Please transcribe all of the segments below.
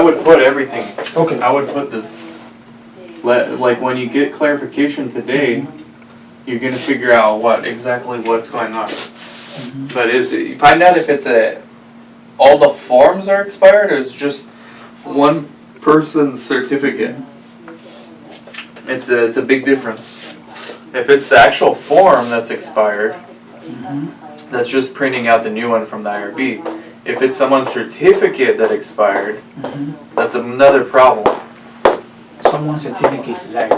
would put everything. Okay. I would put this. Like when you get clarification today, you're gonna figure out exactly what's going on. But you find out if it's all the forms are expired, or it's just one person's certificate. It's a big difference. If it's the actual form that's expired, that's just printing out the new one from the IRB. If it's someone's certificate that expired, that's another problem. Someone's certificate, like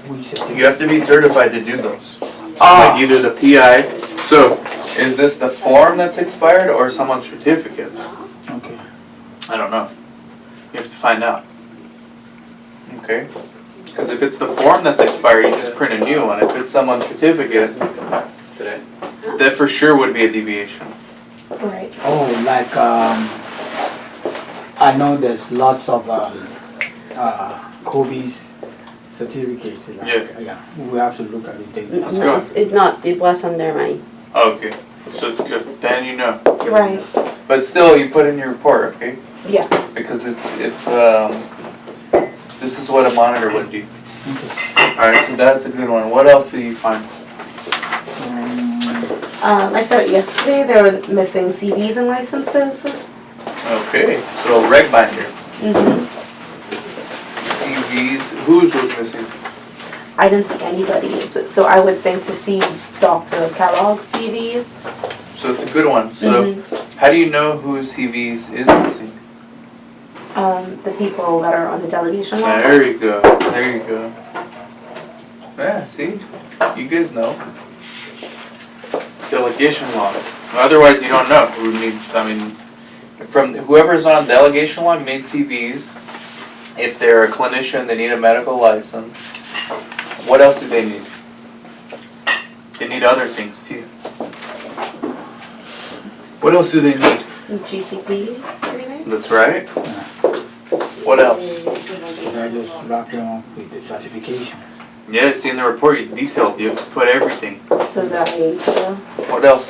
which certificate? You have to be certified to do those. Like either the PI. So, is this the form that's expired or someone's certificate? Okay. I don't know. You have to find out. Okay? Because if it's the form that's expired, you just print a new one. If it's someone's certificate, that for sure would be a deviation. Right. Oh, like I know there's lots of Kobe's certificates. Like, yeah. We have to look at the date. No, it's not. It was under mine. Okay. So it's good. Then you know. Right. But still, you put in your report, okay? Yeah. Because this is what a monitor would do. Alright, so that's a good one. What else did you find? I saw it yesterday. They were missing CVs and licenses. Okay, so reg binder. CVs. Whose was missing? I didn't see anybody's. So I would think to see Dr. Kellogg's CVs. So it's a good one. So how do you know whose CVs is missing? The people that are on the delegation log. There you go. There you go. Yeah, see? You guys know. Delegation log. Otherwise you don't know who needs, from whoever's on delegation log needs CVs. If they're a clinician, they need a medical license. What else do they need? They need other things too. What else do they need? GCP training. That's right. What else? Should I just wrap them up with the certification? Yeah, see in the report you detailed. You have to put everything. So that What else?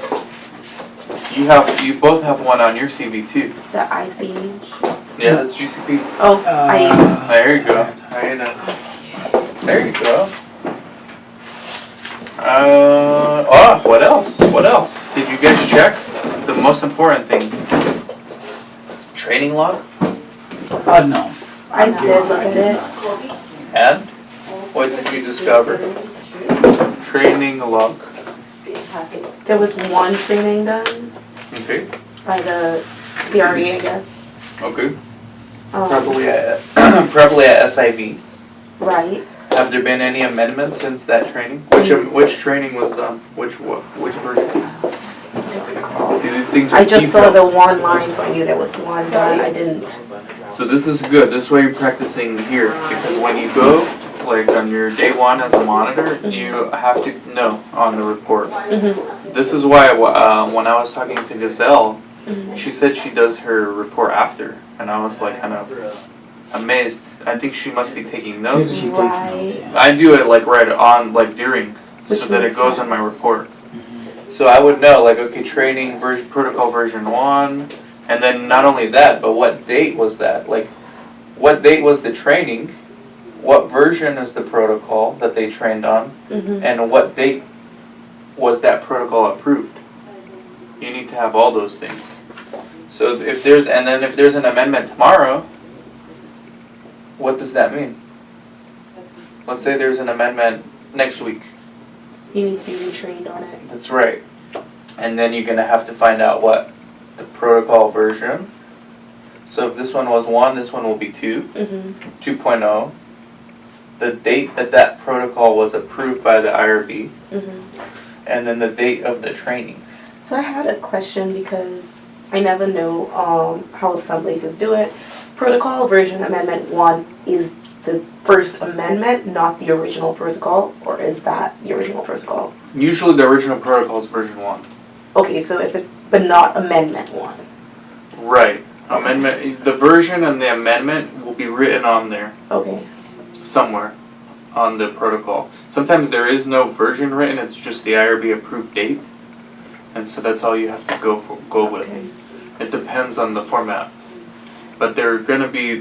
You both have one on your CV too. the ICH. Yeah, that's GCP. Oh, There you go. There you go. What else? What else? Did you guys check the most important thing? Training log? No. I did look at it. And? What did you discover? Training log. There was one training done Okay. by the CRA, I guess. Okay. Probably at SIV. Right. Have there been any amendments since that training? Which training was done? Which version? See, these things are I just saw detailed. the one line, so I knew there was one done. I didn't. So this is good. This is why you're practicing here, because when you go, like on your day one as a monitor, you have to know on the report. This is why when I was talking to Gazelle, she said she does her report after, and I was like kind of amazed. I think she must be taking notes. Maybe she takes notes, yeah. I do it like right on, like during, so that it goes on my report. So I would know, like, okay, training protocol version 1, and then not only that, but what date was that? Like, what date was the training? What version is the protocol that they trained on? And what date was that protocol approved? You need to have all those things. So if there's an amendment tomorrow, what does that mean? Let's say there's an amendment next week. You need to be retrained on it. That's right. And then you're going to have to find out what the protocol version. So if this one was 1, this one will be 2. 2.0. The date that protocol was approved by the IRB. And then the date of the training. So I had a question because I never know how some places do it. Protocol version amendment 1 is the first amendment, not the original protocol, or is that the original protocol? Usually the original protocol is version 1. Okay, so but not amendment 1. Right. The version and the amendment will be written on there. Okay. Somewhere on the protocol. Sometimes there is no version written, it's just the IRB approved date. And so that's all you have to go with. Okay. It depends on the format. but there's gonna be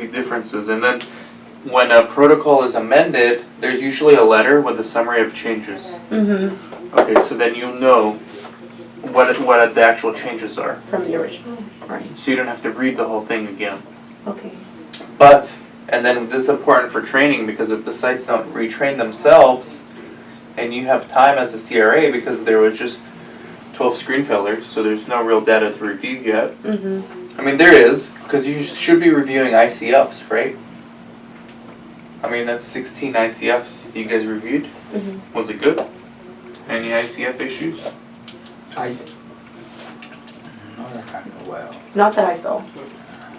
differences. And then when a protocol is amended, there's usually a letter with a summary of changes. Okay, so then you'll know what the actual changes are. From the original, right? So you don't have to read the whole thing again. Okay. But, and then this is important for training, because if the sites don't retrain themselves, and you have time as a CRA, because there was just 12 screen failures, so there's no real data to review yet. I mean, there is, because you should be reviewing ICFs, right? I mean, that's 16 ICFs you guys reviewed. Was it good? Any ICF issues? Not that I know well. Not that I saw.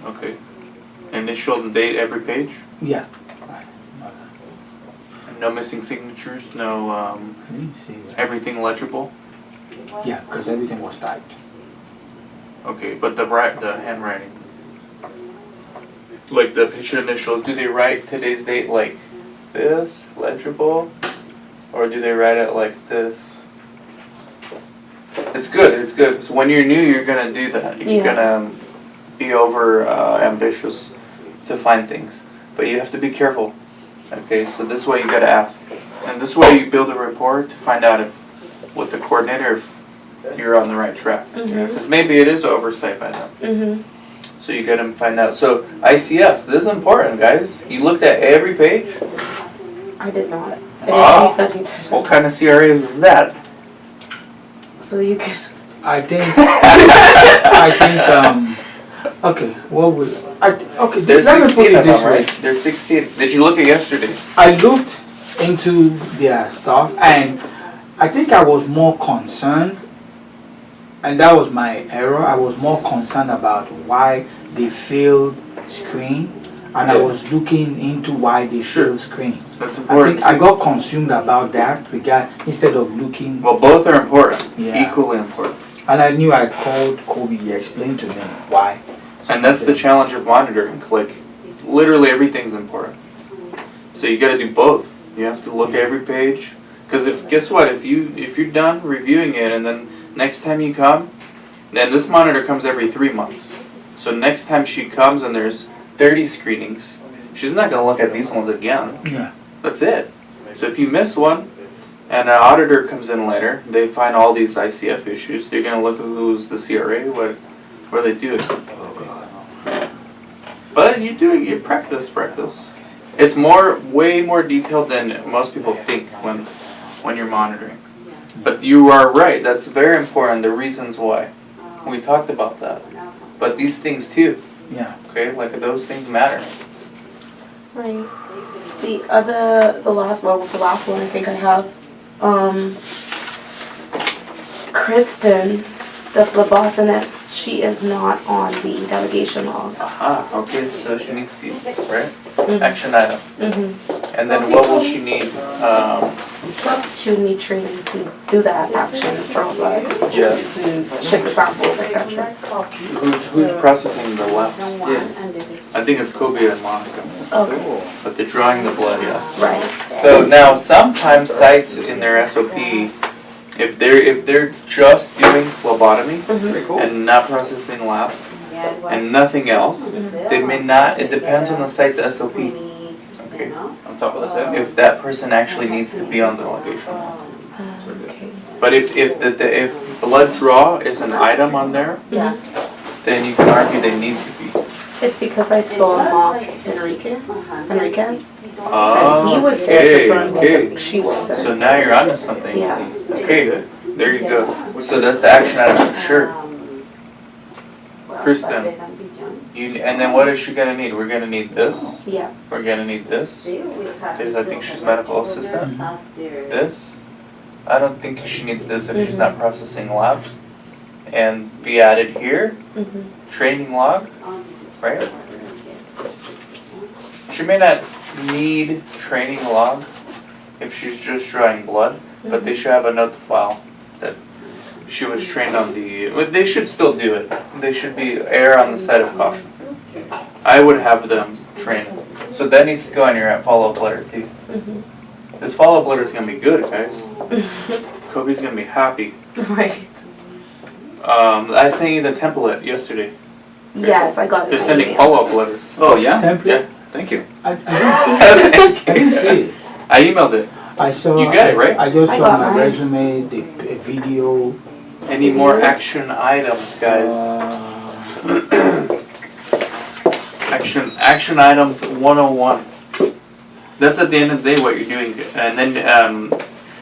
Okay. Initial date every page? Yeah. No missing signatures, no, I didn't see that. everything legible? Yeah, because everything was typed. Okay, but the handwriting? Like the picture initials, do they write today's date like this, legible? Or do they write it like this? It's good, it's good. So when you're new, you're gonna do that. You're gonna be over ambitious to find things. But you have to be careful. Okay, so this way you gotta ask. And this way you build a rapport to find out with the coordinator if you're on the right track. Because maybe it is oversight by them. So you gotta find out. So ICF, this is important, guys. You looked at every page? I did not. Wow. You said you did. What kind of CRAs is that? So you could. I think, okay, what would, okay, There's let me put 16 it of this them, way. right? There's 16. Did you look at yesterday? I looked into their stuff and I think I was more concerned, and that was my error. I was more concerned about why they failed screen, and I was looking into why they failed screen. That's I important. think I got consumed about that instead of looking, Well, both are important. Yeah. Equally important. and I knew I called Kobe, he explained to me why. And that's the challenge of monitoring. Like, literally everything's important. So you gotta do both. You have to look at every page. Because guess what? If you're done reviewing it, and then next time you come, then this monitor comes every 3 months. So next time she comes and there's 30 screenings, she's not gonna look at these ones again. Yeah. That's it. So if you miss one, and an auditor comes in later, they find all these ICF issues, they're gonna look at who's the CRA, what are they doing? But you practice. It's way more detailed than most people think when you're monitoring. But you are right, that's very important, the reasons why. We talked about that. But these things too, Yeah. okay, like those things matter. Right. The last one was the last one I think I have. Kristen, the phlebotomist, she is not on the delegation log. Aha, okay, so she needs to, right? Action item. And then what will she need? She would need training to do that action, draw blood, Yes. ship the samples, etc. Who's processing the labs? I think it's Kobe and Monica. Okay. But they're drawing the blood, yeah. Right. So now sometimes sites in their SOP, if they're just doing phlebotomy and not processing labs and nothing else, they may not. It depends on the site's SOP. Okay. On top of the If that person actually needs to be on the delegation. Okay. But if blood draw is an item on there, then you can argue they need to be. It's because I saw mock Enriquez, Oh, and he was there for drawing blood, but she wasn't. So now you're onto something. Yeah. Okay, there you go. So that's the action item for sure. Kristen, and then what is she gonna need? We're gonna need this. Yeah. We're gonna need this. Because I think she's medical assistant. This. I don't think she needs this if she's not processing labs. And be added here. Training log, right? She may not need training log if she's just drawing blood, but they should have a note to file that she was trained on the. They should still do it. They should be err on the side of caution. I would have them train. So that needs to go on your follow-up letter too. This follow-up letter is gonna be good, guys. Kobe's gonna be happy. Right. I sent you the template yesterday. Yes, I got it. They're by sending email. follow-up letters. Oh, yeah? Template? Thank you. I didn't see it. I emailed it. I saw. You got it, right? I just I saw got my mine. resume, the video. Any more action items, guys? Action items 101. That's at the end of the day what you're doing. And then,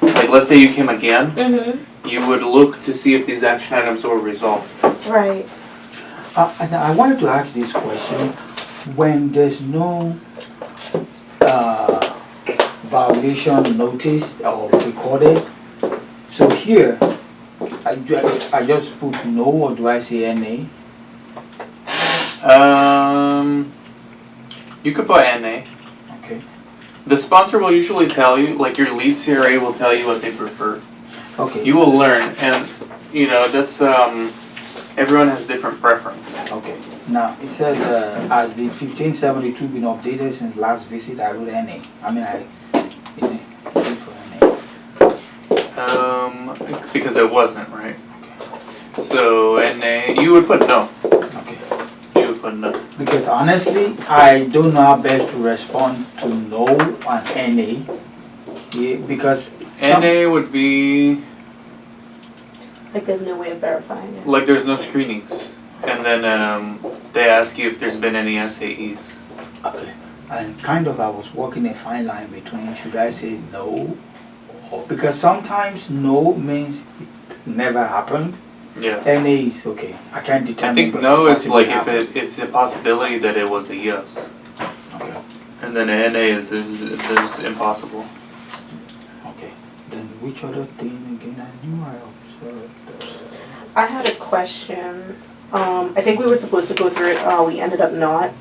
like, let's say you came again, Mm-hmm. you would look to see if these action items were resolved. Right. And I wanted to ask this question. When there's no violation noticed or recorded, so here, I just put no, or do I say NA? You could put NA. Okay. The sponsor will usually tell you, like your lead CRA will tell you what they prefer. Okay. You will learn, and you know that's everyone has different preference. Okay. Now it says as the 1572 been updated since last visit, I wrote NA. I mean I put for NA. Because it wasn't right. So NA, you would put no. Okay. You would put no. Because honestly, I don't know how best to respond to no on NA. Yeah, because NA would be Like there's no way of verifying it. like there's no screenings, and then they ask you if there's been any SAEs. okay. And kind of I was walking a fine line between should I say no, or because sometimes no means it never happened. Yeah. NA is okay. I can't I determine. think but no it's is like if possibly it's a possibility that it was a yes, happened. Okay. and then NA is impossible. Okay. Then which other thing again? I knew I observed. I had a question. I think we were supposed to go through it. We ended up not.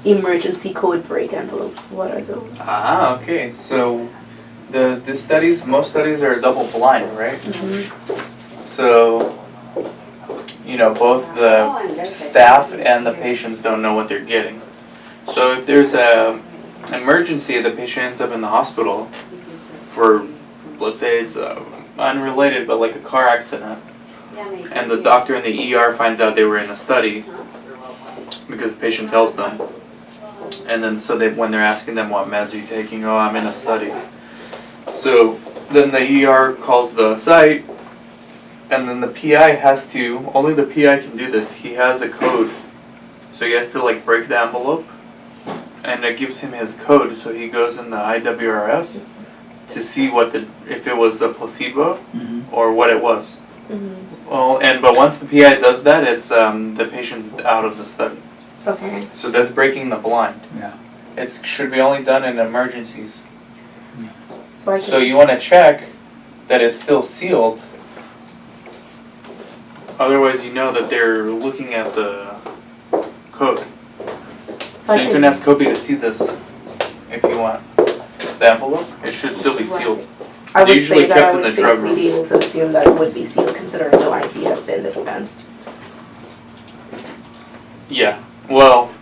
Emergency code break envelopes. What are those? Ah, okay. So most studies are double blind, right? Mm-hmm. So, you know, both the staff and the patients don't know what they're getting. So if there's a emergency, the patient ends up in the hospital for, let's say it's unrelated, but like a car accident, and the doctor in the ER finds out they were in a study because the patient tells them, and then so when they're asking them what meds are you taking, oh, I'm in a study. So then the ER calls the site, and then the PI only the PI can do this. He has a code, so he has to like break the envelope, and it gives him his code, so he goes in the IWRS to see if it was a placebo or what it was. Mm-hmm. Well, but once the PI does that, it's the patient's out of the study. Okay. So that's breaking the blind. Yeah. It should be only done in emergencies. So I can. So you want to check that it's still sealed. Otherwise, you know that they're looking at the code. So you can ask Kobe to see this if you want. The envelope, it should still be sealed. I would usually say that kept I in would the drug safely room. be able to assume that it would be sealed considering no IP has been dispensed. Yeah. Well,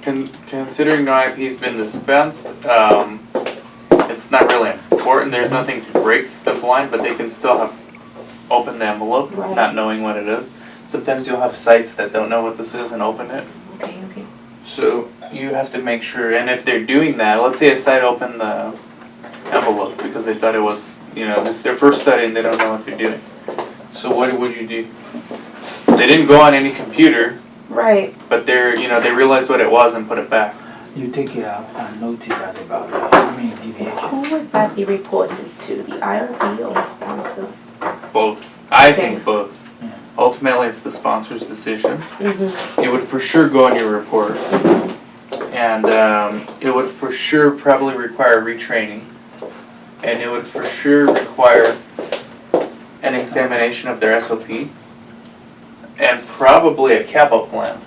considering no IP has been dispensed, it's not really important. There's nothing to break the blind, but they can still have opened the envelope, Right. not knowing what it is. Sometimes you'll have sites that don't know what this is and open it. Okay, okay. So you have to make sure, and if they're doing that, let's say a site opened the envelope because they thought it was, this is their first study and they don't know what they're doing. So what would you do? They didn't go on any computer, Right. but they realized what it was and put it back. You take it out and note it as about deviation. Who would that be reported to? The IRB or the sponsor? Both. I Okay. think both. Yeah. Ultimately, it's the sponsor's decision. Mm-hmm. It would for sure go in your report, and it would for sure probably require retraining, and it would for sure require an examination of their SOP, and probably a CAPA plan.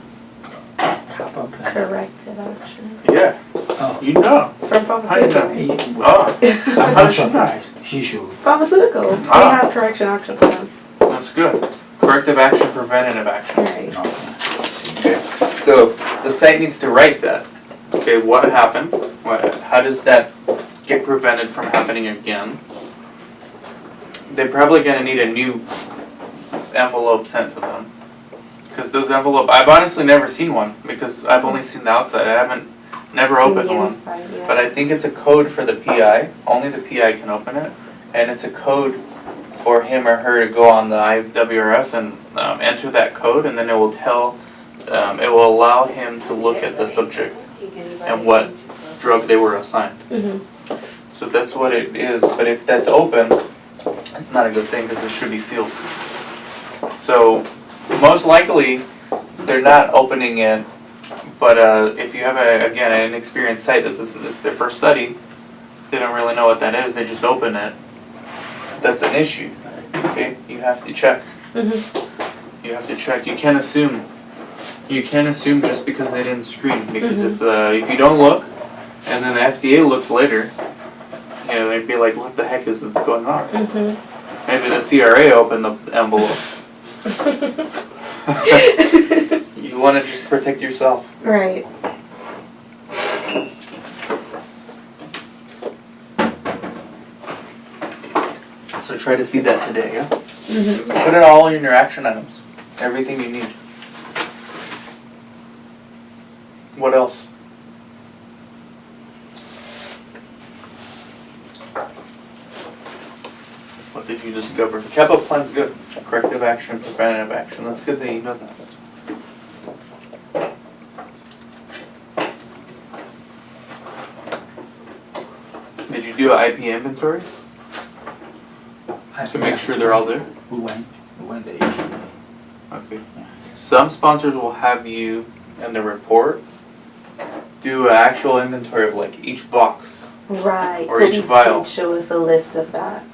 Kappa plan. Corrective action. Yeah, Oh. you know. From How you know? pharmaceuticals. Oh, I'm How not does she know? surprised. She should. Pharmaceuticals. They Ah. have correction action plans. that's good. Corrective action, preventative action. Right. Okay, so the site needs to write that. Okay, what happened? How does that get prevented from happening again? They're probably gonna need a new envelope sent to them. Because those envelope, I've honestly never seen one because I've only seen the outside. I haven't never Seen opened the one. inside, yeah. But I think it's a code for the PI. Only the PI can open it, and it's a code for him or her to go on the IWRS and enter that code, and then it will tell, it will allow him to look at the subject and what drug they were assigned. So that's what it is. But if that's open, it's not a good thing because it should be sealed. So most likely they're not opening it. But if you have again an experienced site that it's their first study, they don't really know what that is. They just open it. That's an issue. Okay, you have to check. You have to check. You can't assume. You can't assume just because they didn't screen. Because if you don't look, and then the FDA looks later, you know, they'd be like, "What the heck is going on?" Maybe the CRA opened the envelope. You want to just protect yourself. Right. So try to see that today, yeah? Put it all in your action items. Everything you need. What else? What did you discover? The CAPA plan's good. Corrective action, preventative action. That's good that you know that. Did you do an IP inventory to make sure they're all there? We went there yesterday. Okay. Some sponsors will have you in the report do an actual inventory of like each box. Right. Or each vial. Did show us a list of that.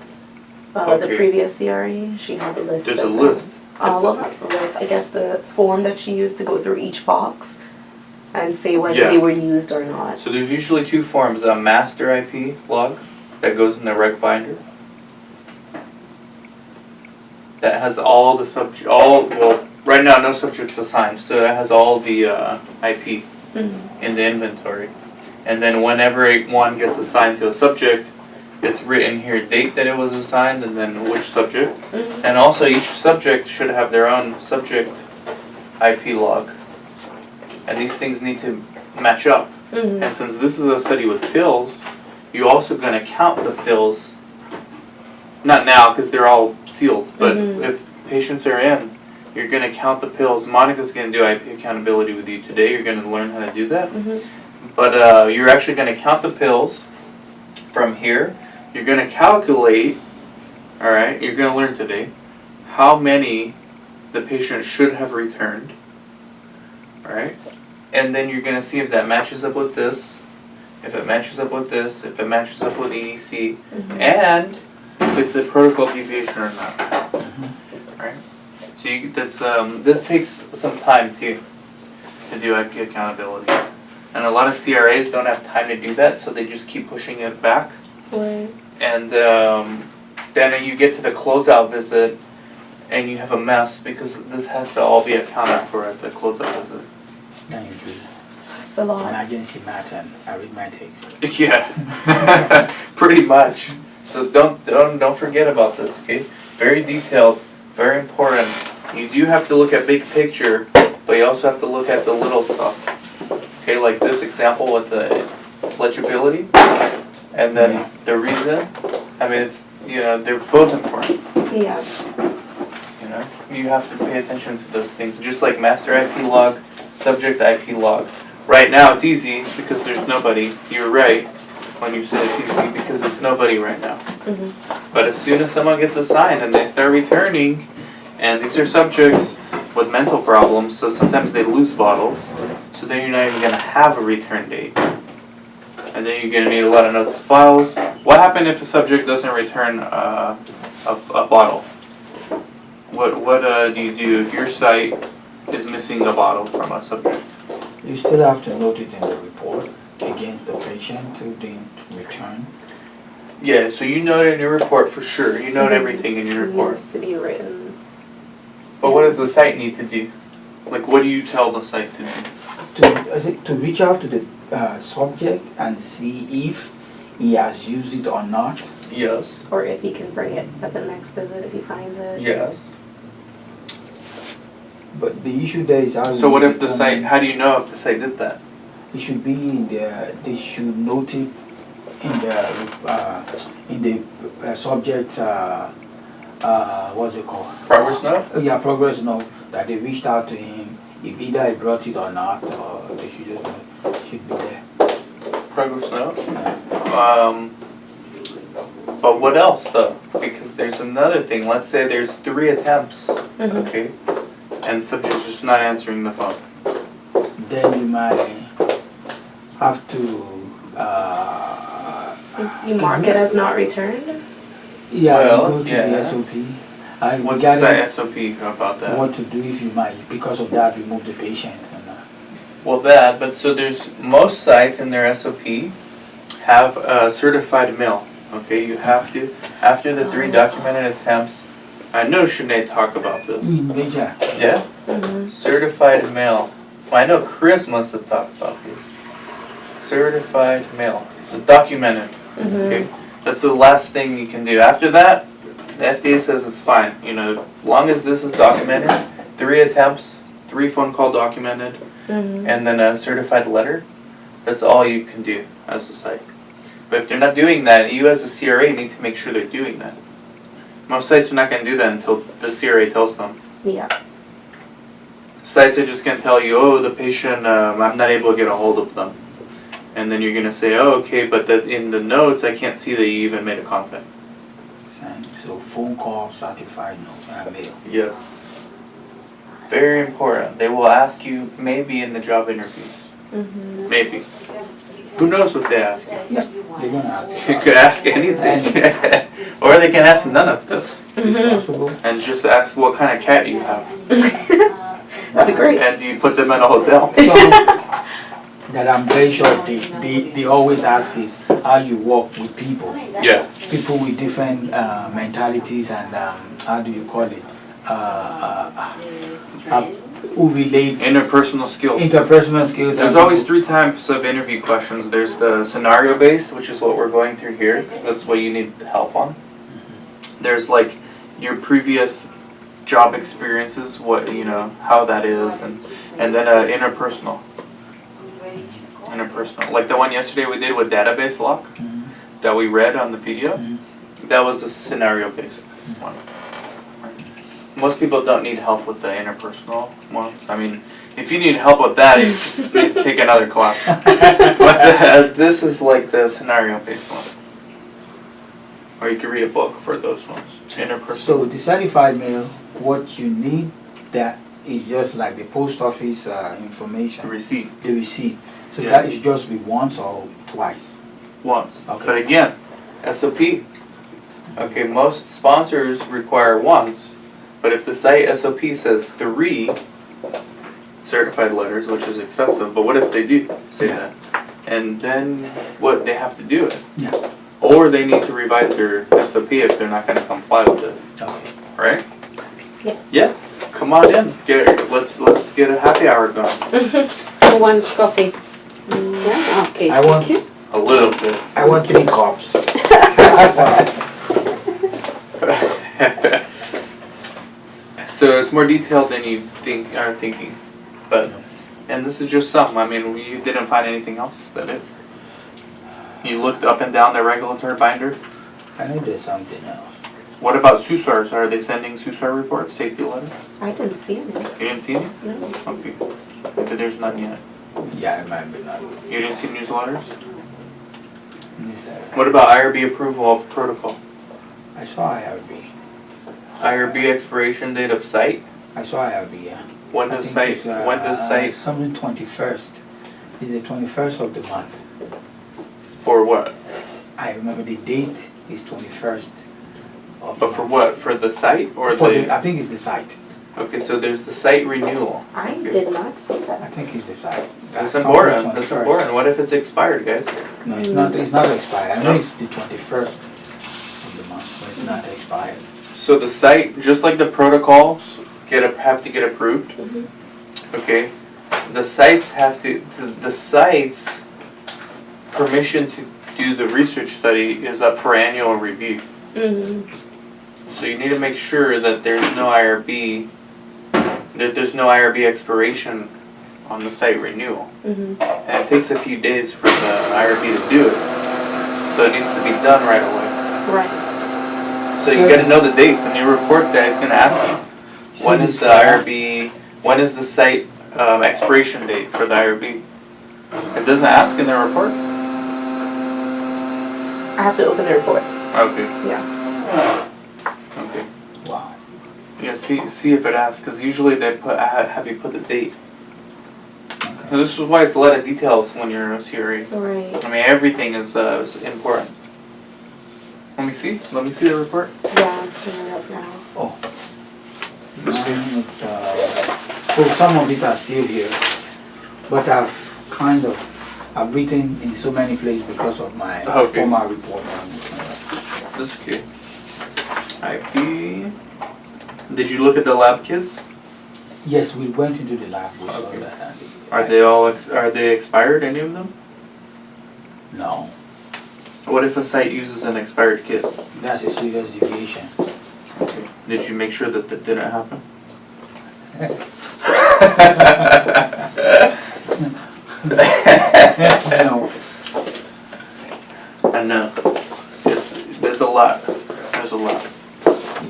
The Okay. previous CRE, she had the list. There's a of list. them. Well, not the list. I guess the form that she used to go through each box and say whether Yeah. they were used or not. So there's usually two forms: a master IP log that goes in the rec binder that has all the well, right now no subjects assigned, so it has all the IP in the inventory. And then whenever one gets assigned to a subject, it's written here date that it was assigned and then which subject. And also each subject should have their own subject IP log. And these things need to match up. And since this is a study with pills, you're also going to count the pills. Not now because they're all sealed, but if patients are in, you're going to count the pills. Monica's going to do IP accountability with you today. You're going to learn how to do that. But you're actually going to count the pills from here. You're going to calculate, all right, you're going to learn today how many the patient should have returned, all right? And then you're going to see if that matches up with this, if it matches up with this, if it matches up with EDC, and if it's a protocol deviation or not, all right? So this takes some time too to do IP accountability. And a lot of CRAs don't have time to do that, so they just keep pushing it back. Right. And then you get to the closeout visit, and you have a mess because this has to all be accounted for at the closeout visit. Now you do It's a lot. emergency matter and arithmetic. Yeah, pretty much. So don't forget about this, okay? Very detailed, very important. You do have to look at big picture, but you also have to look at the little stuff. Okay, like this example with the legibility, and then the reason. I mean, it's, you know, they're both important. Yeah. You know, you have to pay attention to those things. Just like master IP log, subject IP log. Right now it's easy because there's nobody. You're right when you said it's easy because it's nobody right now. But as soon as someone gets assigned and they start returning, and these are subjects with mental problems, so sometimes they lose bottles. So then you're not even going to have a return date. And then you're going to need a lot of note files. What happens if a subject doesn't return a bottle? What do you do if your site is missing a bottle from a subject? You still have to note it in the report against the patient who didn't return. Yeah, so you note it in your report for sure. You note everything in your report. It needs to be written. But what does the site need to do? Like, what do you tell the site to do? To reach out to the subject and see if he has used it or not. Yes. Or if he can bring it at the next visit if he finds it. Yes. But the issue there is how. So we what if the determine- site, how do you know if the site did that? It should be in the, they should note it in the subject, what's it called? Progress note? Yeah, progress note, that they reached out to him, if either he brought it or not, or they should just, should be there. Progress note? But what else though? Because there's another thing, let's say there's 3 attempts, okay? And the subject's just not answering the phone. Then you might have to, You mark it as not returned? yeah, Well, you go to yeah. the SOP. What's the Regarding site SOP about that? what to do if you might, because of that, remove the patient. Well, but so there's, most sites in their SOP have a certified mail, okay? You have to, after the 3 documented attempts, I know Sinead talked about this. Yeah. Yeah? Certified mail. Well, I know Chris must have talked about this. Certified mail. It's documented. Okay? That's the last thing you can do. After that, the FDA says it's fine. You know, as long as this is documented, 3 attempts, 3 phone call documented, and then a certified letter, that's all you can do as a site. But if they're not doing that, you as a CRA need to make sure they're doing that. Most sites are not going to do that until the CRA tells them. Yeah. Sites are just going to tell you, oh, the patient, I'm not able to get a hold of them. And then you're going to say, oh, okay, but in the notes, I can't see that you even made a contact. So phone call, certified mail. Yes. Very important. They will ask you maybe in the job interviews. Maybe. Who knows what they ask you? Yeah, they're gonna ask. You could ask anything. Or they can ask none of this. It's possible. And just ask what kind of cat you have. That'd be great. And do you put them in a hotel? So that I'm very sure they always ask is how you work with people. Yeah. People with different mentalities and how do you call it? Who relates Interpersonal skills. interpersonal skills. There's and always people- 3 types of interview questions. There's the scenario based, which is what we're going through here, because that's what you need help on. There's like your previous job experiences, what you know, how that is, and then interpersonal. Interpersonal, like the one yesterday we did with database lock that we read on the PDF. That was a scenario based one. Most people don't need help with the interpersonal ones. I mean, if you need help with that, you just need to take another class. But this is like the scenario-based one. Or you can read a book for those ones. Interpersonal. So the certified mail, what you need, that is just like the post office information. The receipt. The receipt. So Yeah. that should just be once or twice. Once. Okay. But again, SOP. Okay, most sponsors require once, but if the site SOP says 3 certified letters, which is excessive, but what if they do say that? And then what, they have to do it. Yeah. Or they need to revise their SOP if they're not gonna comply with it, Okay. right? Yeah. Yeah, come on in, let's get a happy hour going. Who wants coffee? Yeah, okay, I want- thank you. A little bit. I want 3 cups. So it's more detailed than you are thinking, but, and this is just some, I mean, you didn't find anything else, that it? You looked up and down the regulatory binder? I know there's something else. What about SUSARs? Are they sending SUSAR reports, safety letters? I didn't see any. You didn't see any? No. Okay, maybe there's none yet. Yeah, it might be not. You didn't see newsletters? Newsletter. What about IRB approval of protocol? I saw IRB. IRB expiration date of site? I saw IRB, yeah. When I does think site, it's, when does site, Something 21st. It's the 21st of the month. for what? I remember the date is 21st of the But for month. what? For the site or For the? I think it's the site. Okay, so there's the site renewal. I did not see I that. think it's the site. That's something important, that's 21st. important. What if it's expired, guys? No, it's not expired. I know No? it's the 21st of the month, but it's not expired. So the site, just like the protocols, have to get approved. Okay, the sites the sites permission to do the research study is up for annual review. So you need to make sure that there's no IRB that there's no IRB expiration on the site renewal. Mm-hmm. And it takes a few days for the IRB to do it. So it needs to be done right away. Right. So you gotta know the dates, and your reports guy is gonna ask you, when is the IRB, when is the site expiration date for the IRB? It doesn't ask in the report? I have to open the report. Okay. Yeah. Okay. Wow. Yeah, see if it asks, because usually they have you put the date. So this is why it's a lot of details when you're a CRA. Right. I mean, everything is important. Let me see the report. Yeah, I'm putting it up now. Oh. So some of it are still here, but I've written in so many places because of my Okay. former report. That's okay. IP. Did you look at the lab kits? Yes, we went into the lab, we saw Okay. that. Are they all are they expired? Any of them? No, What if a site uses an expired kit? that's a serious deviation. Okay. Did you make sure that that didn't happen? No. I know. There's a lot. There's a lot.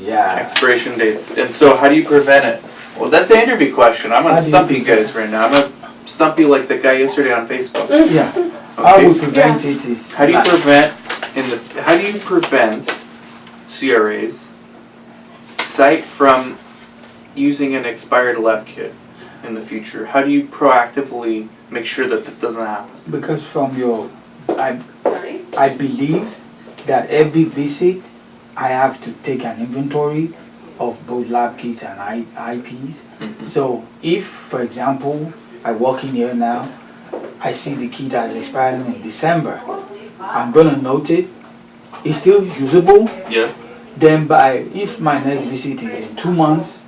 Yeah. Expiration dates. And so how do you prevent it? Well, that's an interview question. I'm How gonna do you stump you prevent guys right now. I'm gonna stump you like the guy yesterday on Facebook. Yeah. How Okay. we prevent it is. How do you like- prevent CRAs site from using an expired lab kit in the future? How do you proactively make sure that that doesn't happen? Because from I believe that every visit I have to take an inventory of both lab kits and IPs. So if, for example, I walk in here now, I see the kit that's expiring in December, I'm gonna note it. It's still usable. Yeah. Then if my next visit is in 2 months,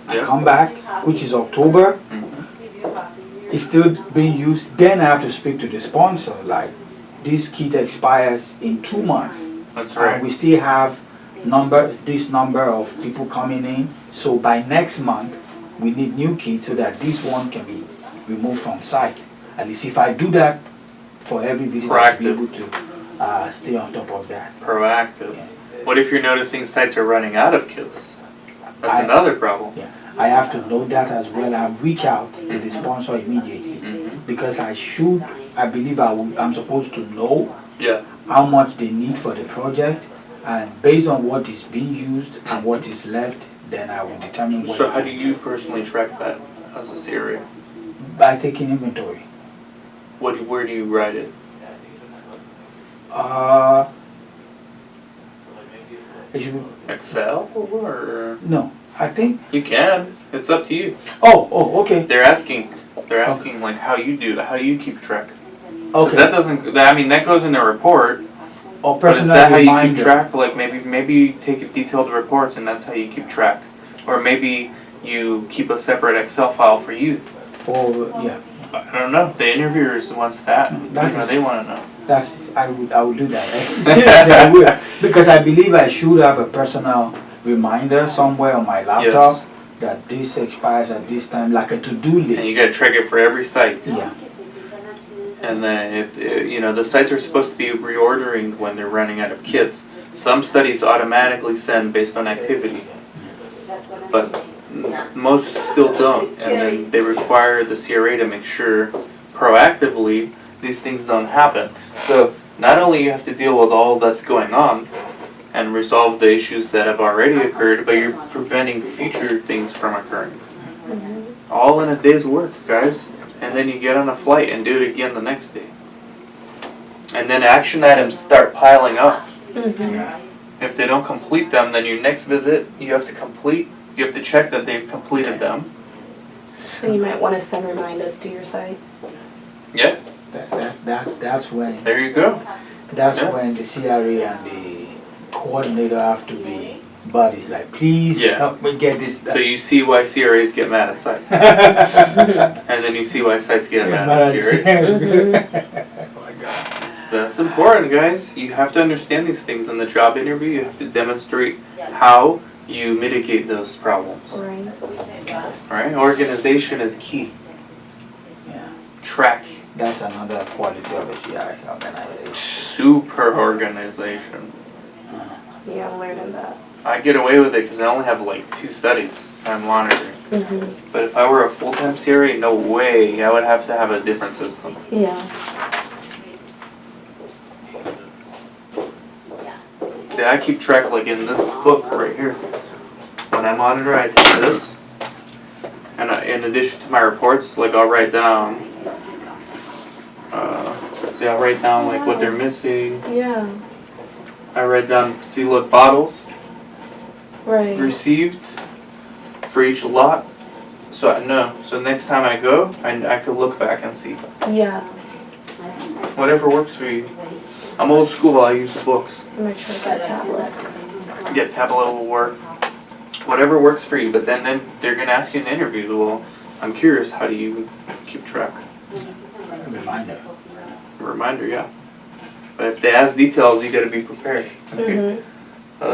I Yeah. come back, which is October, it's still being used, then I have to speak to the sponsor, like, this kit expires in 2 months. That's And right. we still have this number of people coming in, so by next month, we need new kits so that this one can be removed from site. At least if I do that for every visit, I should be Proactive. able to stay on top of that. Proactive. Yeah. What if you're noticing sites are running out of kits? That's I- another problem. Yeah, I have to know that as well and reach out to the sponsor immediately. Because I believe I'm supposed to know Yeah. how much they need for the project, and based on what is being used and what is left, then I will determine what. So how do you personally track that as a CRA? By taking inventory. Where do you write it? It should, Excel or? no, I think. You can. It's up to you. Oh, okay. They're asking like how you do that, how you keep track. Because Okay. that doesn't. I mean, that goes in the report. Or But is personal that how you keep reminder. track? Like maybe you take detailed reports and that's how you keep track, or maybe you keep a separate Excel file for you. For yeah, I don't know. The interviewers wants that. That is- They want to know. I would do that. Seriously, I will, because I believe I should have a personal reminder somewhere on my laptop Yes. that this expires at this time, like a to-do list. And you got to track it for every site. Yeah. And then if the sites are supposed to be reordering when they're running out of kits. Some studies automatically send based on activity, but most still don't. And then they require the CRA to make sure proactively these things don't happen. So not only you have to deal with all that's going on and resolve the issues that have already occurred, but you're preventing future things from occurring. All in a day's work, guys. And then you get on a flight and do it again the next day. And then action items start piling up. Yeah. If they don't complete them, then your next visit you have to check that they've completed them. So you might want to send reminders to your sites. Yeah, That's when there you go. Yeah. when the CRA and the coordinator have to be buddies. Like, please Yeah. help me get this done. So you see why CRAs get mad at sites. And then you see why sites get mad at CRAs. Oh my God. That's important, guys. You have to understand these things in the job interview. You have to demonstrate how you mitigate those problems. Right. Right? Organization is key. Yeah. Track. That's another quality of a CRA organization. Super organization. Yeah, I'm learning that. I get away with it because I only have like 2 studies I'm monitoring. But if I were a full-time CRA, no way. I would have to have a different system. Yeah. See, I keep track like in this book right here. When I monitor, I take this. And in addition to my reports, like I'll write down, see, I'll write down like what they're missing. Yeah. I write down, see, look, bottles Right. received for each lot. So I know. So next time I go, I could look back and see. Yeah. Whatever works for you. I'm old school, I use the books. Make sure I get a tablet. Yeah, tablet will work. Whatever works for you, but then they're going to ask you in the interview, well, I'm curious, how do you keep track? A reminder. A reminder, yeah. But if they ask details, you got to be prepared. Okay.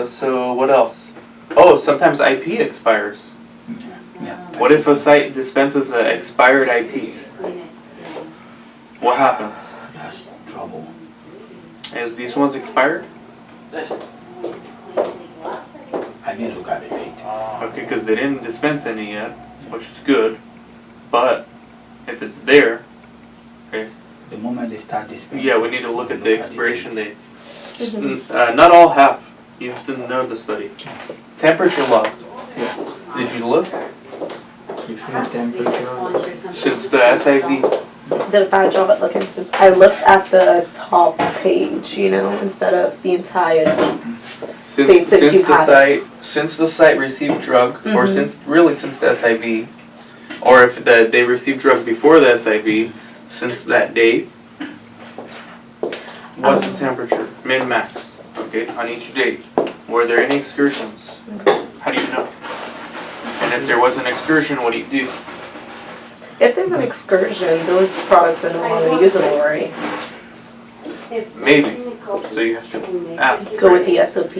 So what else? Oh, sometimes IP expires. Yeah. What if a site dispenses an expired IP? What happens? That's trouble. Is these ones expired? I need to look at the date. Okay, because they didn't dispense any yet, which is good. But if it's there, okay. The moment they start dispensing. Yeah, we need to look at the expiration dates. Mhm. Not all have. You have to know the study. Temperature log. If you look, Refill temperature. since the SIV, Did a bad job at looking. I looked at the top page, you know, instead of the entire. since you've had it. since the site received drug, or Mhm. since the SIV, or if they received drug before the SIV, since that date, what's the temperature, min max, okay, on each date? Were there any excursions? How do you know? And if there was an excursion, what do you do? If there's an excursion, those products are no longer usable, right? Maybe. So you have to ask. Go with the SOP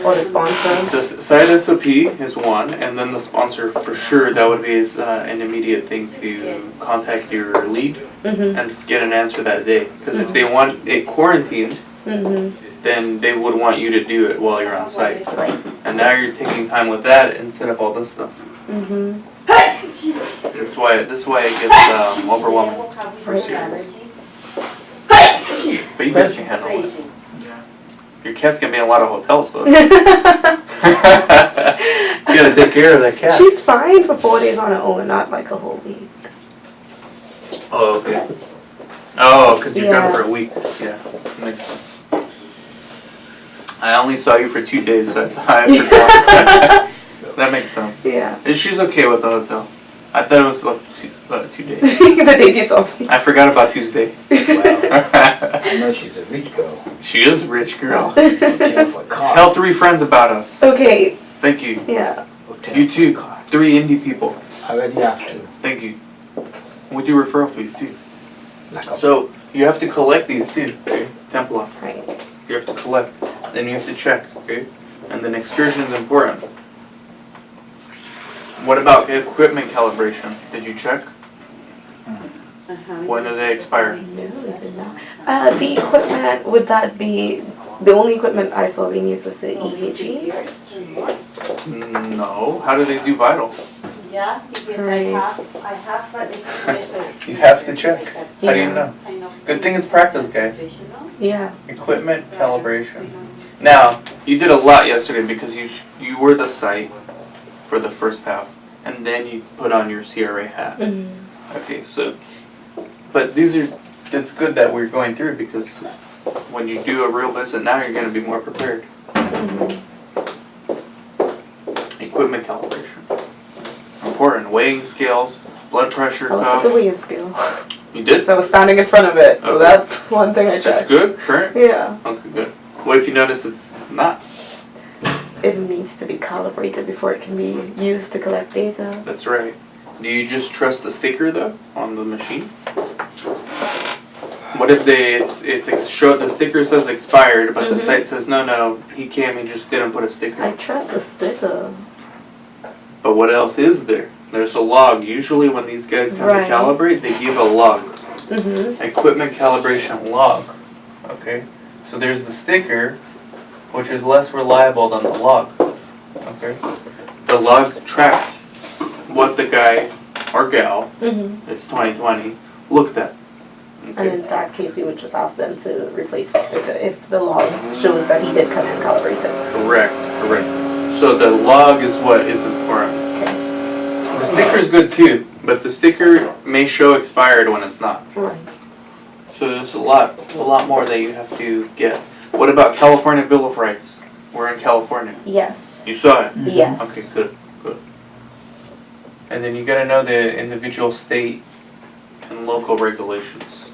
or the sponsor. The site SOP is one, and then the sponsor for sure, that would be an immediate thing to contact your lead and get an answer that day. Because if they want it quarantined, then they would want you to do it while you're on site. Right. And now you're taking time with that instead of all this stuff. That's why it gets overwhelming for serious. But you guys can handle it. Your cat's gonna be in a lot of hotels though. You gotta take care of that cat. She's fine for 4 days on her own, not like a whole week. Oh, okay. Oh, because you're gone Yeah. for a week. Yeah, makes sense. I only saw you for 2 days, so I forgot. That makes sense. Yeah. And she's okay with the hotel. I thought it was like 2 days. The days you saw me. I forgot about Tuesday. Well, I know she's a rich girl. She is a rich girl. Hotel for car. Tell 3 friends about us. Okay, Thank you. yeah. Hotel You for too. car. 3 indie people. I already have to. Thank you. We do referral fees too. Like a So you have to collect these too, okay? Templar. Right. You have to collect. Then you have to check, okay? And then excursion is important. What about equipment calibration? Did you check? When do they expire? No, they did not. The equipment, would that be, the only equipment I saw being used was the EKG? No. How do they do vital? Yeah, because Right. I have that information. You have to check. How do you Yeah. know? Good thing it's practice, guys. Yeah. Equipment calibration. Now, you did a lot yesterday because you were the site for the first half, and then you put on your CRA hat. Okay, so, but it's good that we're going through because when you do a real visit now, you're going to be more prepared. Equipment calibration. Important. Weighing scales, blood pressure I looked at the cuff. weighing scale. You did? So I was standing in front of it, so Okay. that's one thing I checked. That's good? Current? Yeah. Okay, good. What if you notice it's not? It needs to be calibrated before it can be used to collect data. That's right. Do you just trust the sticker though on the machine? What if the sticker says expired, but the site says, no, he came, he just didn't put a sticker. I trust the sticker. But what else is there? There's a log. Usually when these guys come Right. to calibrate, they give a log. Mm-hmm. Equipment calibration log. Okay? So there's the sticker, which is less reliable than the log. Okay? The log tracks what the guy or gal, Mm-hmm. it's 2020, looked at. And Okay? in that case, we would just ask them to replace the sticker if the log shows that he did come and calibrate it. Correct. So the log is what is important. Okay. The sticker's good too, but the sticker may show expired when it's not. Right. So there's a lot more that you have to get. What about California Bill of Rights? We're in California. Yes. You saw it? Yes. Okay, good. And then you gotta know the individual state and local regulations.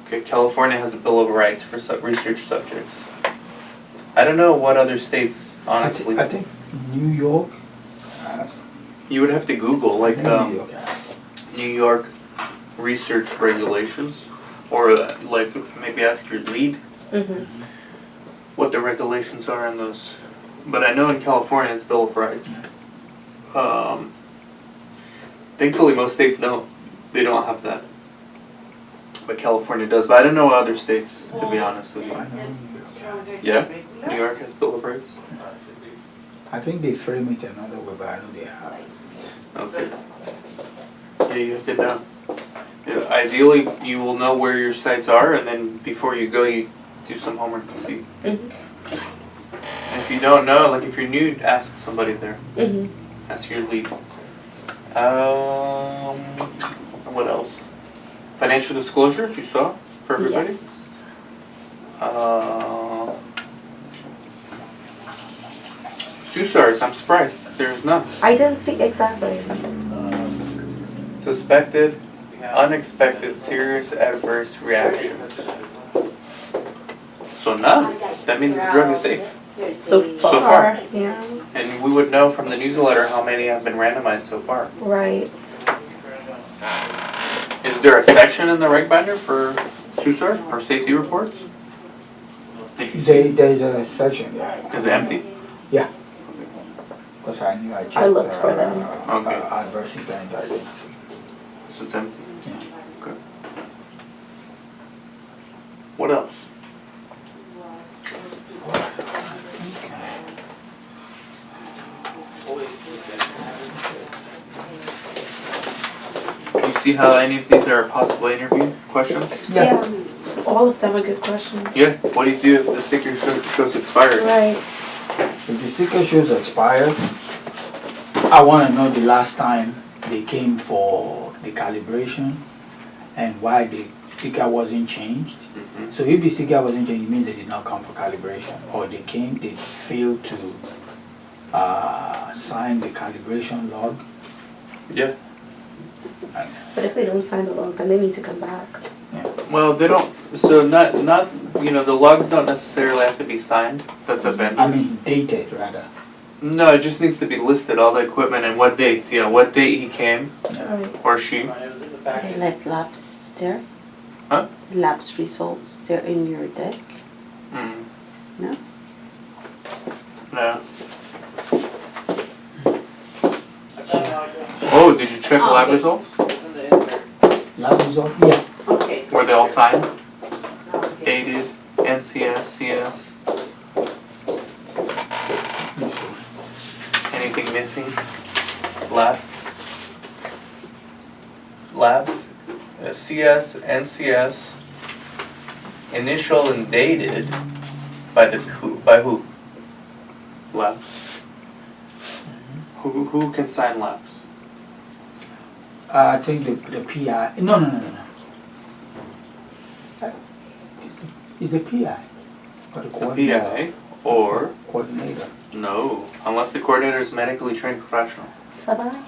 Okay, California has a Bill of Rights for research subjects. I don't know what other states, honestly. I think New York. You would have to Google, like, New York. New York research regulations, or like maybe ask your lead Mm-hmm. what the regulations are on those. But I know in California it's Bill of Rights. Thankfully most states don't. They don't have that. But California does. But I don't know other states, to be honest with you. Yeah? New York has Bill of Rights? I think they frame it another way, but I know they have. Okay. Yeah, you have to know. Yeah, ideally, you will know where your sites are, and then before you go, you do some homework to see. Mm-hmm. And if you don't know, like if you're new, ask somebody there. Mm-hmm. Ask your lead. What else? Financial disclosures, you saw for everybody? Yes. SUSARs, I'm surprised. There's none. I didn't see exactly. Suspected, unexpected, serious adverse reactions. So none. That means the drug is safe. So far. far. Yeah. And we would know from the newsletter how many have been randomized so far. Right. Is there a section in the reg binder for SUSAR or safety reports? Did you see? There's a section, yeah. Is it empty? Yeah. Because I knew I checked. I looked for them. Okay. Adverse event, I didn't see. So it's empty? Yeah. Okay. What else? You see how any of these are possible interview questions? Yeah. All of them are good questions. Yeah. What do you do if the sticker shows expired? Right. If the sticker shows expired, I want to know the last time they came for the calibration and why the sticker wasn't changed. Mm-hmm. So if the sticker wasn't changed, it means they did not come for calibration, or they came, they failed to sign the calibration log. Yeah. But if they don't sign the log, then they need to come back. Well, they don't. So not the logs don't necessarily have to be signed. That's a vendor. I mean dated rather. No, it just needs to be listed, all the equipment and what dates. Yeah, what date he came Right. or she. Okay, like labs there? Huh? Labs results, they're in your desk? Mm. No? No. Oh, did you check Oh, lab okay. results? Lab result? Yeah. Okay. Were they all signed? Okay. Dated, NCS, CS. Let me see. Anything missing? Labs? Labs? CS, NCS. Initial and dated by who? Labs. Who can sign labs? I think the PI. No. Is the PI or the coordinator? PI or Coordinator. no, unless the coordinator is medically trained professional. Sabai?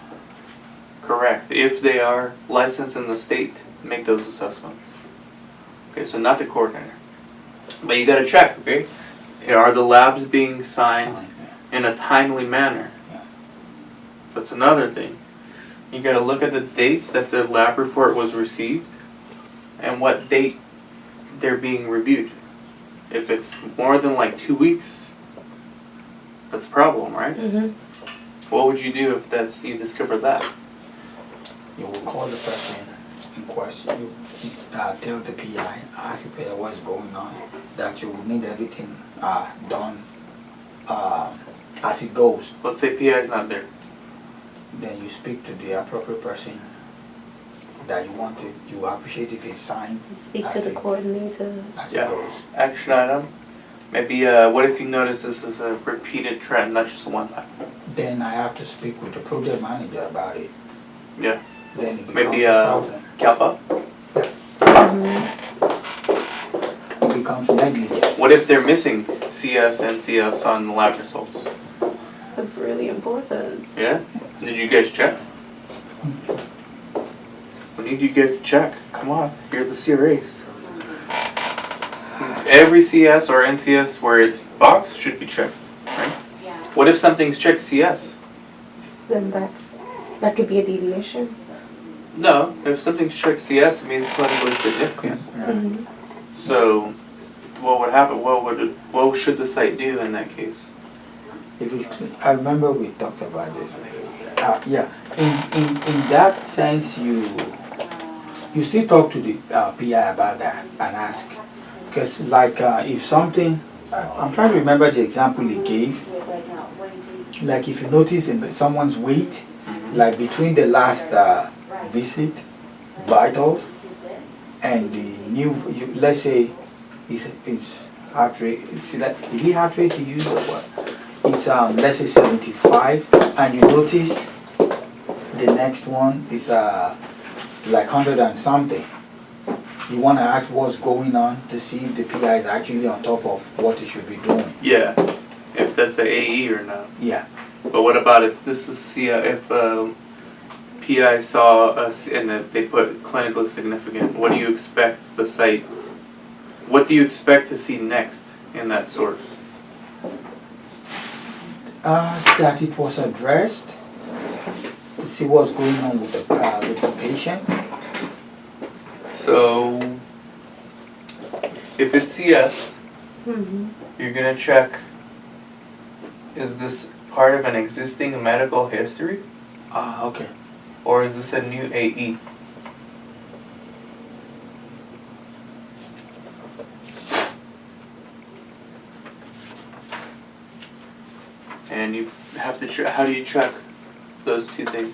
Correct. If they are licensed in the state, make those assessments. Okay, so not the coordinator. But you gotta check, okay? Are the labs being signed Sign, in a timely manner? Yeah. That's another thing. You gotta look at the dates that the lab report was received and what date they're being reviewed. If it's more than like 2 weeks, that's a problem, right? Mm-hmm. What would you do if you discover that? You will call the person in question, you tell the PI, ask the PI what's going on, that you need everything done as it goes. Let's say PI is not there. Then you speak to the appropriate person that you wanted, you appreciate if they sign Speak to the coordinator. as Yeah. it goes. Action item. Maybe what if you notice this is a repeated trend, not just one time? Then I have to speak with the project manager about it. Yeah. Then it becomes Maybe a problem. Kappa. It becomes negligence. What if they're missing CS and CS on the lab results? That's really important. Yeah? Did you guys check? We need you guys to check. Come on, you're the CRAs. Every CS or NCS where it's boxed should be checked, right? Yeah. What if something's checked CS? Then that could be a deviation. No, if something's checked CS, it means clinically significant. Yeah. Mm-hmm. So, what would happen? What should the site do in that case? If it's, I remember we talked about this. Yeah, in that sense, you still talk to the PI about that and ask, because like if something, I'm trying to remember the example he gave. Like if you notice in someone's weight, like between the last visit, vitals, and the new, let's say, his heart rate. Is he heart rate you use or what? It's let's say 75, and you notice the next one is like 100 and something. You want to ask what's going on to see if the PI is actually on top of what he should be doing. Yeah, if that's a AE or not. Yeah. But what about if this is if PI saw us and that they put clinically significant? What do you expect the site? What do you expect to see next in that source? That it was addressed to see what's going on with the patient. So, if it's CS, Mm-hmm. you're gonna check, is this part of an existing medical history? Okay. Or is this a new AE? And you have to check, how do you check those two things?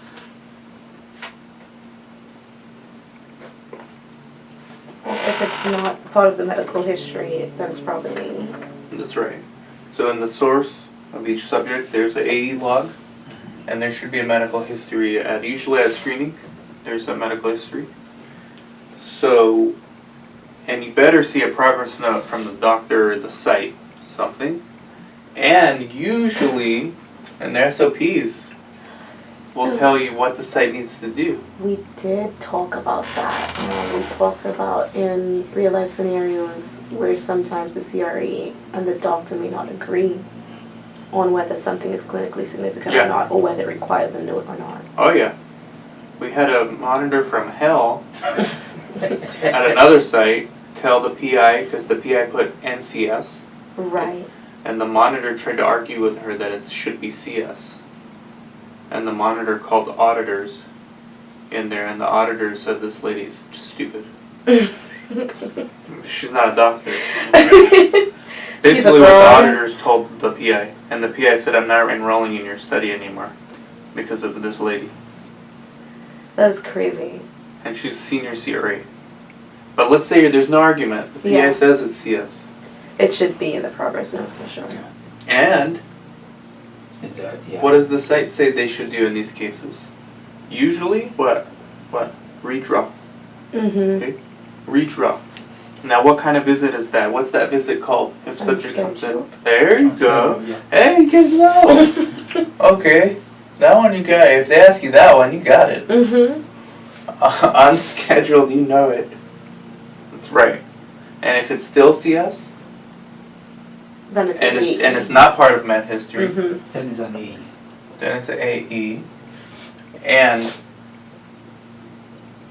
If it's not part of the medical history, then it's probably. That's right. So in the source of each subject, there's a AE log, and there should be a medical history usually at screening, there's a medical history. So, and you better see a progress note from the doctor or the site, something. And usually, in the SOPs, will So- tell you what the site needs to do. We did talk about that. We talked about in real life scenarios where sometimes the CRE and the doctor may not agree on whether something is clinically significant Yeah. or not, or whether it requires a note or not. Oh yeah. We had a monitor from hell at another site tell the PI, because the PI put NCS, Right. and the monitor tried to argue with her that it should be CS. And the monitor called auditors in there, and the auditors said this lady's stupid. She's not a doctor. Basically what the fraud. auditors told the PI, and the PI said, I'm not enrolling in your study anymore because of this lady. That's crazy. And she's a senior CRA. But let's say there's no argument. The PI Yeah. says it's CS. It should be in the progress notes for sure. And Yeah. what does the site say they should do in these cases? Usually, what? Redraw. Mm-hmm. Okay? Redraw. Now, what kind of visit is that? What's that visit called? If subject comes in. Unscheduled. There you go. Yeah. Hey, you guys know. Okay. That one you got. If they ask you that one, you got it. Mm-hmm. Unscheduled, you know it. That's right. And if it's still CS, Then it's and an it's not part of med history, Mm-hmm. That is an E. then it's an AE. And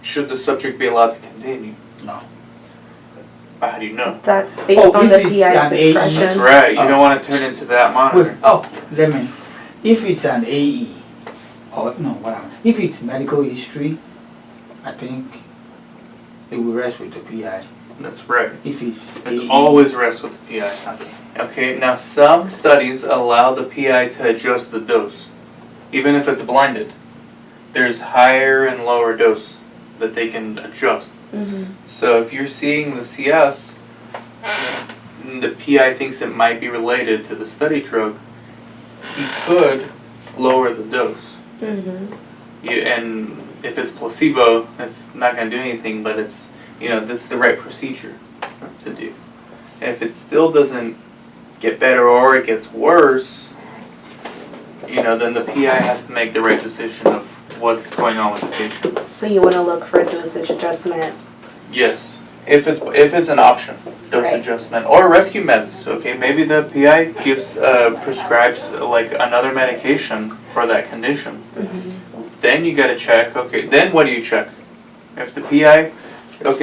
should the subject be allowed to continue? No. But how do you know? That's based on if the it's PI's an AE. That's discretion. right. You Oh. don't want to turn into that monitor. Wait, if it's an AE, or no, if it's medical history, I think it will rest with the PI. That's right. If it's It's AE. always rests with the PI. Okay. Okay, now some studies allow the PI to adjust the dose, even if it's blinded. There's higher and lower dose that they can adjust. Mm-hmm. So if you're seeing the CS, the PI thinks it might be related to the study drug, he could lower the dose. Mm-hmm. And if it's placebo, it's not going to do anything, but it's, that's the right procedure to do. If it still doesn't get better or it gets worse, then the PI has to make the right decision of what's going on with the patient. So you want to look for dosage adjustment. Yes, if it's an option, dose Right. adjustment or rescue meds. Okay, maybe the PI prescribes like another medication for that condition. Mm-hmm. Then you gotta check. Okay, then what do you check? If the PI,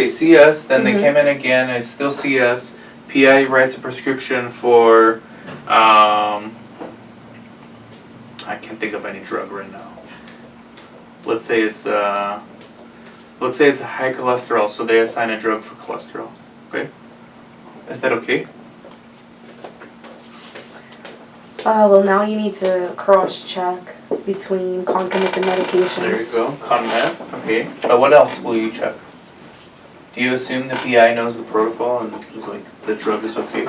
CS, then they Mhm. came in again. It's still CS. PI writes a prescription for I can't think of any drug right now. Let's say it's a high cholesterol, so they assign a drug for cholesterol. Okay, is that okay? Well, now you need to cross-check between concomitant medications. There you go, ConMed. Okay, but what else will you check? Do you assume the PI knows the protocol and the drug is okay?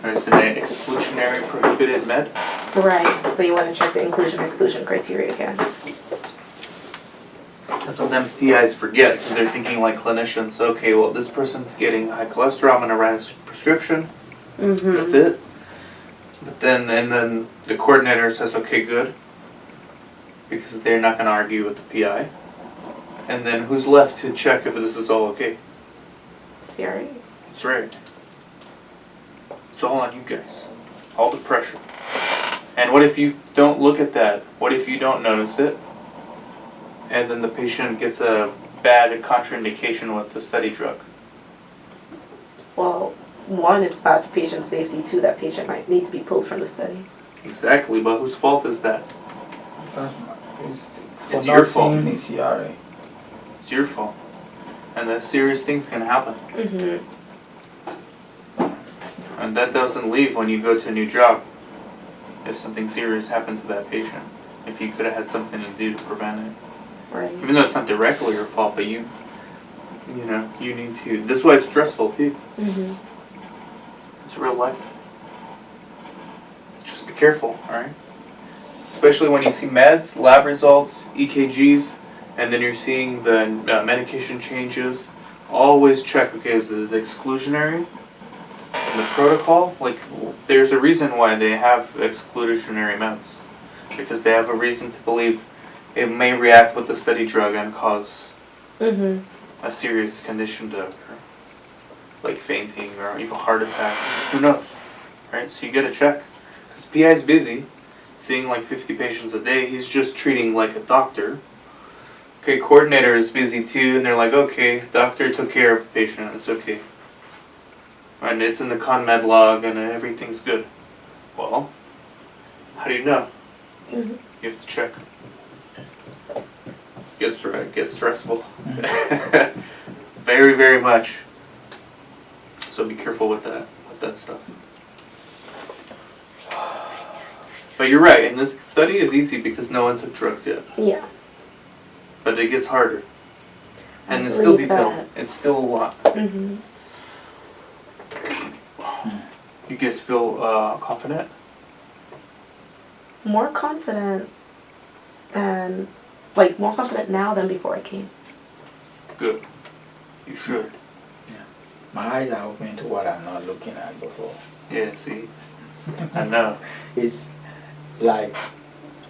Or is it an exclusionary prohibited med? Right. So you want to check the inclusion-exclusion criteria again. Sometimes PIs forget because they're thinking like clinicians. Okay, well this person's getting high cholesterol. I'm gonna write a prescription. Mm-hmm. That's it. But then the coordinator says, okay, good, because they're not gonna argue with the PI. And then who's left to check if this is all okay? CRA. That's right. It's all on you guys. All the pressure. And what if you don't look at that? What if you don't notice it? And then the patient gets a bad contraindication with the study drug. Well, one, it's bad for patient safety. Two, that patient might need to be pulled from the study. Exactly, but whose fault is that? For It's your not fault. seeing the CRA. It's your fault. And the serious things can happen. Mm-hmm. And that doesn't leave when you go to a new job. If something serious happened to that patient. If you could have had something to do to prevent it. Right. Even though it's not directly your fault, but you need to. That's why it's stressful too. Mm-hmm. It's real life. Just be careful, alright? Especially when you see meds, lab results, EKGs, and then you're seeing the medication changes. Always check, okay, is it exclusionary? In the protocol, like, there's a reason why they have exclusionary meds. Because they have a reason to believe it may react with the study drug and cause Mm-hmm. a serious condition to occur. Like fainting or even heart attack. Who knows? Right? So you gotta check. Because PI's busy, seeing like 50 patients a day. He's just treating like a doctor. Okay, coordinator is busy too, and they're like, okay, doctor took care of the patient, it's okay. And it's in the ConMed log and everything's good. Well, how do you know? Mm-hmm. You have to check. Gets stressful. Very, very much. So be careful with that stuff. But you're right, and this study is easy because no one took drugs yet. Yeah. But it gets harder. And I it's still believe detailed. that. It's still a lot. Mm-hmm. You guys feel confident? More confident more confident now than before I came. Good. You should. My eyes are open to what I'm not looking at before. Yeah, see? I know. It's like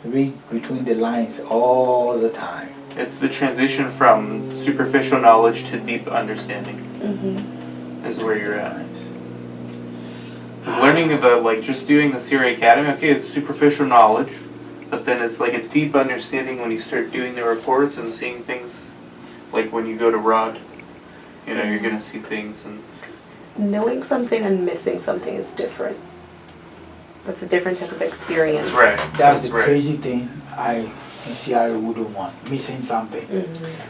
read between the lines all the time. It's the transition from superficial knowledge to deep understanding Mm-hmm. is where you're at. Because learning just doing the CRA Academy, okay, it's superficial knowledge, but then it's like a deep understanding when you start doing the reports and seeing things like when you go to ROD You know, you're gonna see things and Knowing something and missing something is different. That's a different type of experience. that's right. That's the right. crazy thing I in CRA wouldn't want, missing something.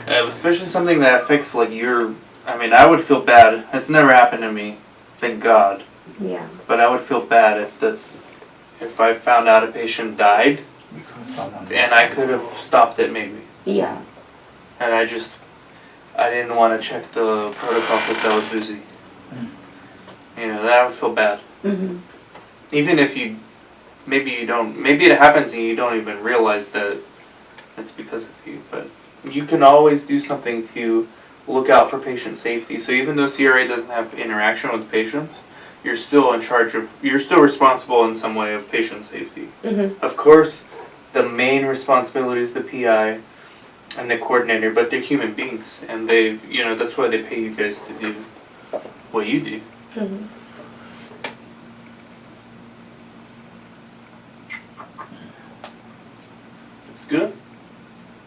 Especially something that affects like I mean, I would feel bad. It's never happened to me, thank God. Yeah. But I would feel bad if I found out a patient died Because someone and I could have stopped it maybe. Yeah. And I didn't want to check the protocol because I was busy. You know, that would feel bad. Mm-hmm. Even if maybe it happens and you don't even realize that it's because of you. But you can always do something to look out for patient safety. So even though CRA doesn't have interaction with patients, you're still you're still responsible in some way of patient safety. Mm-hmm. Of course, the main responsibility is the PI and the coordinator, but they're human beings, and that's why they pay you guys to do what you do. Mm-hmm. It's good.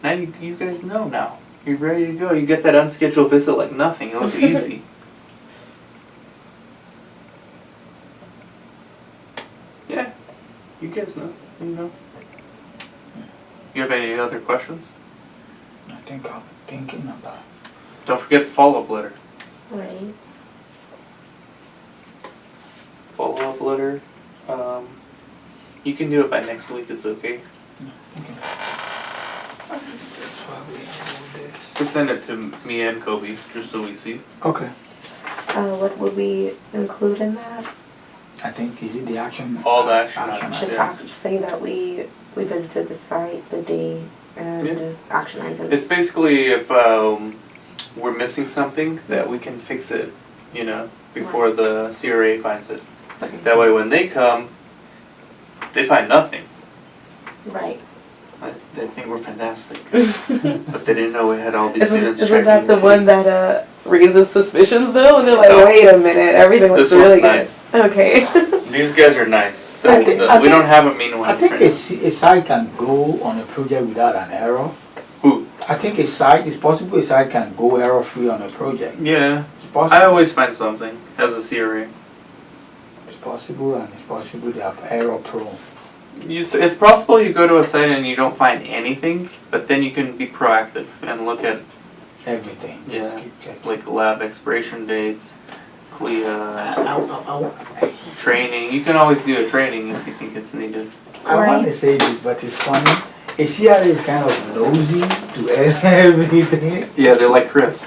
Now you guys know now. You're ready to go. You get that unscheduled visit like nothing. It was easy. Yeah, you guys know. You know. You have any other questions? I think I'm thinking about. Don't forget the follow-up letter. Right. Follow-up letter. You can do it by next week. It's okay. Okay. That's why we have this. Just send it to me and Kobe, just so we see. Okay. What would we include in that? I think is it the action? All the action items. Just Yeah. say that we visited the site, the day, and Yeah. action items. It's basically if we're missing something that we can fix it, before the CRA finds it. Okay. That way when they come, they find nothing. Right. They think we're fantastic. But they didn't know we had all these students Isn't that the checking. one that raises suspicions though? And they're like, No. wait a minute, everything looks This one's really nice. good. Okay. These guys are nice. I think- We don't have a mean one. I think a site can go on a project without an error. Who? I think it's possible a site can go error free on a project. Yeah. It's possible. I always find something as a CRA. It's possible, and it's possible they are error prone. It's possible you go to a site and you don't find anything, but then you can be proactive and look at Everything. Just Yeah. keep checking. like lab expiration dates, CLIA, I training. You can always do a training if you think it's needed. want to say this, but it's funny. A CRA is kind of nosy to everything. Yeah, they're like Chris.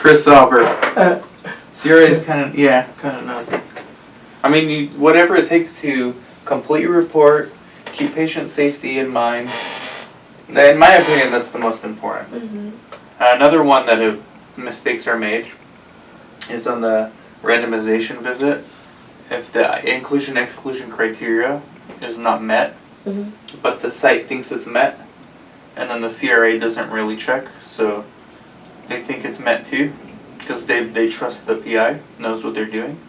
Chris Sauber. CRA is kind of nosy. I mean, whatever it takes to complete your report, keep patient safety in mind. In my opinion, that's the most important. Mm-hmm. Another one that mistakes are made is on the randomization visit. If the inclusion-exclusion criteria is not met, Mm-hmm. but the site thinks it's met, and then the CRA doesn't really check, so they think it's met too, because they trust the PI, knows what they're doing.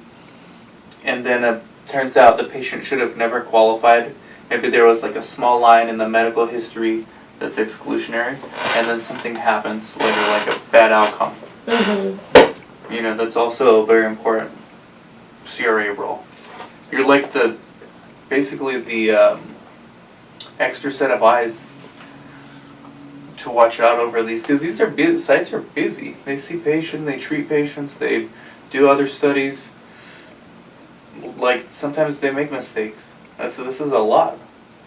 And then it turns out the patient should have never qualified. Maybe there was like a small line in the medical history that's exclusionary, and then something happens later, like a bad outcome. Mm-hmm. That's also a very important CRA role. You're like basically the extra set of eyes to watch out over these, because these sites are busy. They see patients, they treat patients, they do other studies. Like sometimes they make mistakes. This is a lot.